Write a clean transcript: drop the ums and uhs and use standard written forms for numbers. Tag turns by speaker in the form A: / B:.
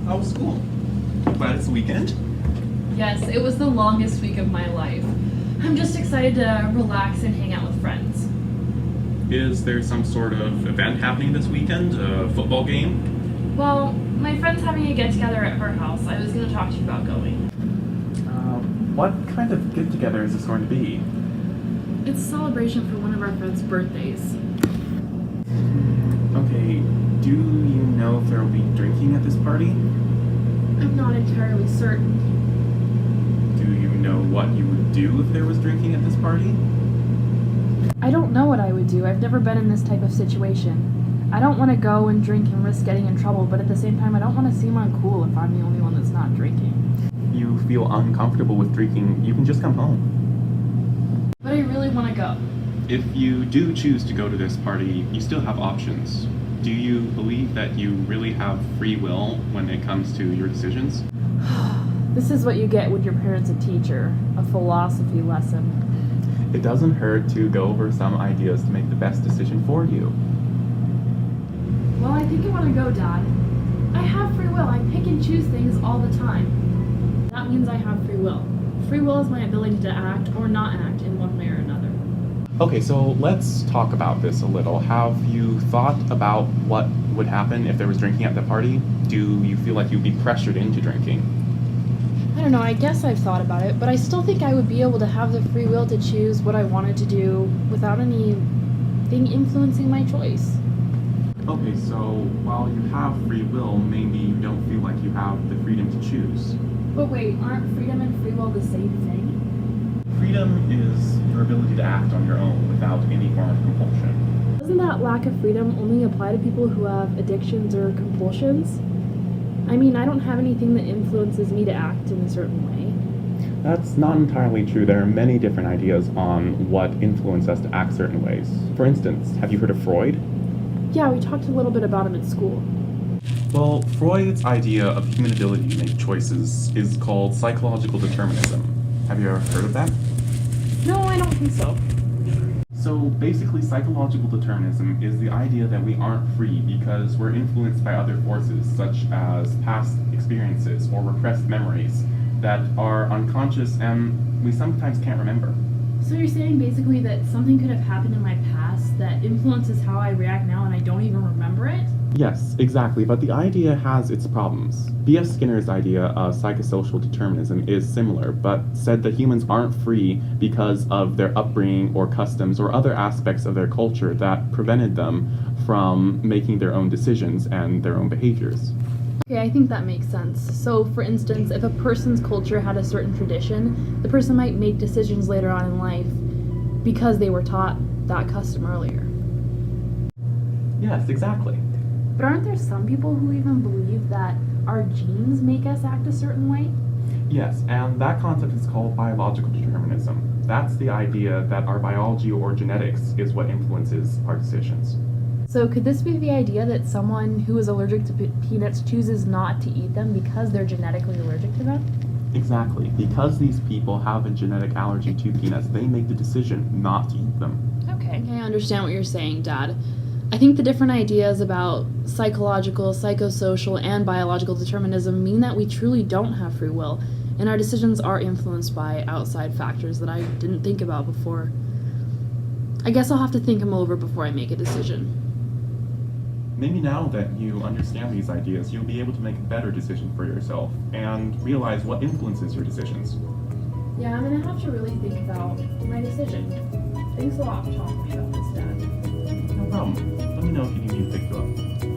A: How was school? Glad it's the weekend?
B: Yes, it was the longest week of my life. I'm just excited to relax and hang out with friends.
A: Is there some sort of event happening this weekend? A football game?
B: Well, my friend's having a get-together at her house. I was going to talk to you about going.
C: What kind of get-together is this going to be?
B: It's a celebration for one of our friends' birthdays.
C: Okay, do you know if there will be drinking at this party?
B: I'm not entirely certain.
C: Do you know what you would do if there was drinking at this party?
D: I don't know what I would do. I've never been in this type of situation. I don't want to go and drink and risk getting in trouble, but at the same time, I don't want to seem uncool if I'm the only one that's not drinking.
C: You feel uncomfortable with drinking, you can just come home.
B: But I really want to go.
C: If you do choose to go to this party, you still have options. Do you believe that you really have free will when it comes to your decisions?
D: This is what you get when your parent's a teacher, a philosophy lesson.
C: It doesn't hurt to go over some ideas to make the best decision for you.
B: Well, I think I want to go, Dad. I have free will. I pick and choose things all the time. That means I have free will. Free will is my ability to act or not act in one way or another.
C: Okay, so let's talk about this a little. Have you thought about what would happen if there was drinking at the party? Do you feel like you'd be pressured into drinking?
D: I don't know, I guess I've thought about it, but I still think I would be able to have the free will to choose what I wanted to do without anything influencing my choice.
C: Okay, so while you have free will, maybe you don't feel like you have the freedom to choose.
B: But wait, aren't freedom and free will the same thing?
C: Freedom is your ability to act on your own without any form of compulsion.
D: Doesn't that lack of freedom only apply to people who have addictions or compulsions? I mean, I don't have anything that influences me to act in a certain way.
C: That's not entirely true. There are many different ideas on what influence us to act certain ways. For instance, have you heard of Freud?
D: Yeah, we talked a little bit about him at school.
C: Well, Freud's idea of human ability to make choices is called psychological determinism. Have you ever heard of that?
D: No, I don't think so.
C: So basically, psychological determinism is the idea that we aren't free because we're influenced by other forces, such as past experiences or repressed memories that are unconscious and we sometimes can't remember.
B: So you're saying basically that something could have happened in my past that influences how I react now and I don't even remember it?
C: Yes, exactly, but the idea has its problems. B.F. Skinner's idea of psychosocial determinism is similar, but said that humans aren't free because of their upbringing or customs or other aspects of their culture that prevented them from making their own decisions and their own behaviors.
D: Okay, I think that makes sense. So, for instance, if a person's culture had a certain tradition, the person might make decisions later on in life because they were taught that custom earlier.
C: Yes, exactly.
D: But aren't there some people who even believe that our genes make us act a certain way?
C: Yes, and that concept is called biological determinism. That's the idea that our biology or genetics is what influences our decisions.
D: So could this be the idea that someone who is allergic to peanuts chooses not to eat them because they're genetically allergic to them?
C: Exactly. Because these people have a genetic allergy to peanuts, they make the decision not to eat them.
D: Okay, I understand what you're saying, Dad. I think the different ideas about psychological, psychosocial, and biological determinism mean that we truly don't have free will, and our decisions are influenced by outside factors that I didn't think about before. I guess I'll have to think them over before I make a decision.
C: Maybe now that you understand these ideas, you'll be able to make a better decision for yourself and realize what influences your decisions.
B: Yeah, I'm gonna have to really think about my decision. Thanks a lot for talking to me about this, Dad.
C: No problem. Let me know if you need me to pick you up.